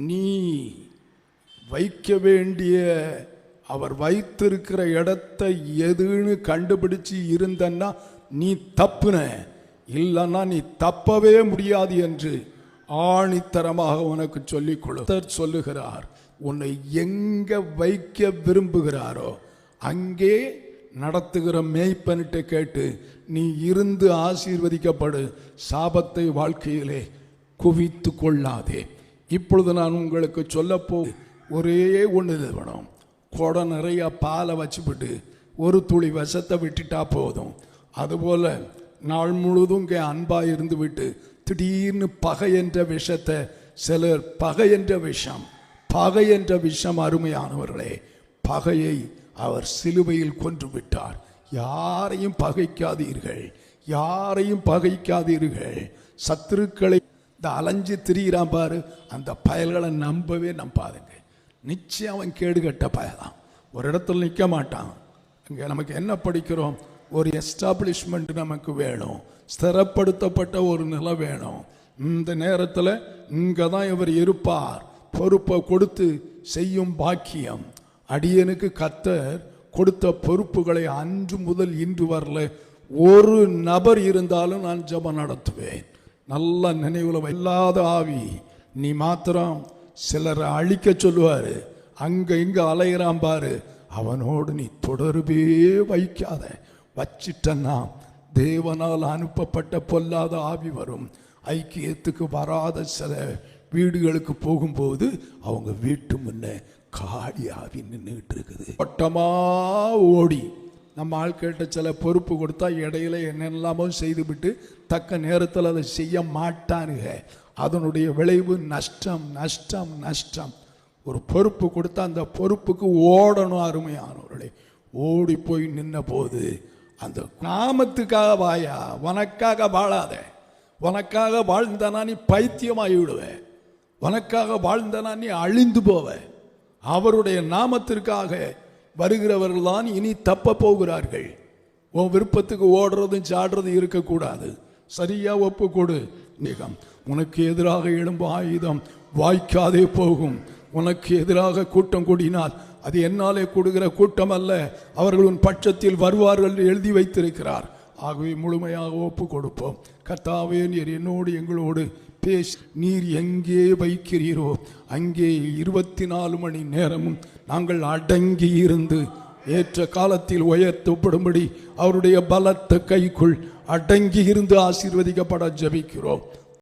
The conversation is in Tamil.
நீ வைக்க வேண்டிய அவர் வைத்திருக்கிற இடத்தை எதுன்னு கண்டுபிடிச்சு இருந்தன்னா நீ தப்புன, இல்லைன்னா நீ தப்பவே முடியாது என்று ஆணித்தரமாக உனக்கு சொல்லிக் கொடு சொல்லுகிறார். உன்னை எங்க வைக்க விரும்புகிறாரோ அங்கே நடத்துகிற மேய்ப்பன்கிட்ட கேட்டு நீ இருந்து ஆசீர்வதிக்கப்படு. சாபத்தை வாழ்க்கையிலே குவித்து கொள்ளாதே. இப்பொழுது நான் உங்களுக்கு சொல்லப்போ ஒரே ஒன்று வேணும். குடம் நிறைய பாலை வச்சுவிட்டு ஒரு துளி விஷத்தை விட்டுட்டா போதும். அதுபோல் நாள் முழுதும் இங்கே அன்பாக இருந்து விட்டு திடீர்னு பகை என்ற விஷத்தை சிலர் பகை என்ற விஷம் அருமையானவர்களே, பகையை அவர் சிலுவையில் கொன்று விட்டார். யாரையும் பகைக்காதீர்கள். சத்துருக்களை இந்த அலைஞ்சு திரிகிறான் பாரு, அந்த பயல்களை நம்பாதுங்க. நிச்சயம் அவன் கேடு கட்ட பயலாம். ஒரு இடத்துல நிற்க மாட்டான். இங்கே நமக்கு என்ன படிக்கிறோம்? ஒரு எஸ்டாப்ளிஷ்மெண்ட் நமக்கு வேணும், ஸ்திரப்படுத்தப்பட்ட ஒரு நிலை வேணும். இந்த நேரத்தில் இங்கே தான் இவர் இருப்பார். பொறுப்பை கொடுத்து செய்யும் பாக்கியம் அடியனுக்கு கர்த்தர் கொடுத்த பொறுப்புகளை அன்று முதல் இன்று வரல ஒரு நபர் இருந்தாலும் நான் ஜெபம் நடத்துவேன். நல்ல நினைவுல இல்லாத ஆவி நீ மாத்திரம் சிலரை அழிக்க சொல்லுவாரு, அங்க இங்க அலைகிறான் பாரு, அவனோடு நீ தொடர்பே வைக்காத. வச்சிட்டன்னா தேவனால் அனுப்பப்பட்ட பொல்லாத ஆவி வரும். ஐக்கியத்துக்கு வராத சில வீடுகளுக்கு போகும்போது அவங்க வீட்டு முன்ன காடி ஆவி நின்றுட்டு இருக்குது. ஓட்டமா ஓடி நம்ம ஆட்கள்கிட்ட சில பொறுப்பு கொடுத்தா இடையில என்னெல்லாமோ செய்துவிட்டு தக்க நேரத்தில் அதை செய்ய மாட்டானுங்க. அதனுடைய விளைவு நஷ்டம். ஒரு பொறுப்பு கொடுத்தா அந்த பொறுப்புக்கு ஓடணும். அருமையானவர்களே, ஓடி போய் நின்ன போது அந்த நாமத்துக்காக வாயா, உனக்காக வாழாத. உனக்காக வாழ்ந்தனா நீ பைத்தியமாகி விடுவ. உனக்காக வாழ்ந்தனா நீ அழிந்து போவ. அவருடைய நாமத்திற்காக வருகிறவர்கள் தான் இனி தப்ப போகிறார்கள். உன் விருப்பத்துக்கு ஓடுறதும் சாடுறதும் இருக்கக்கூடாது. சரியா ஒப்பு கொடு. உனக்கு எதிராக எழும்பு ஆயுதம் வாய்க்காதே போகும். உனக்கு எதிராக கூட்டம் கூடினால் அது என்னாலே கூடுகிற கூட்டம் அல்ல, அவர்கள் உன் பட்சத்தில் வருவார்கள் எழுதி வைத்திருக்கிறார். ஆகவே முழுமையாக ஒப்பு கொடுப்போம். கர்த்தாவே, நீர் என்னோடு எங்களோடு பேசி நீர் எங்கே வைக்கிறீரோ அங்கே 24 மணி நேரமும் நாங்கள் அடங்கி இருந்து ஏற்ற காலத்தில் உயர்த்தப்படும்படி அவருடைய பலத்த கைக்குள் அடங்கி இருந்து ஆசீர்வதிக்கப்பட ஜெபிக்கிறோம்.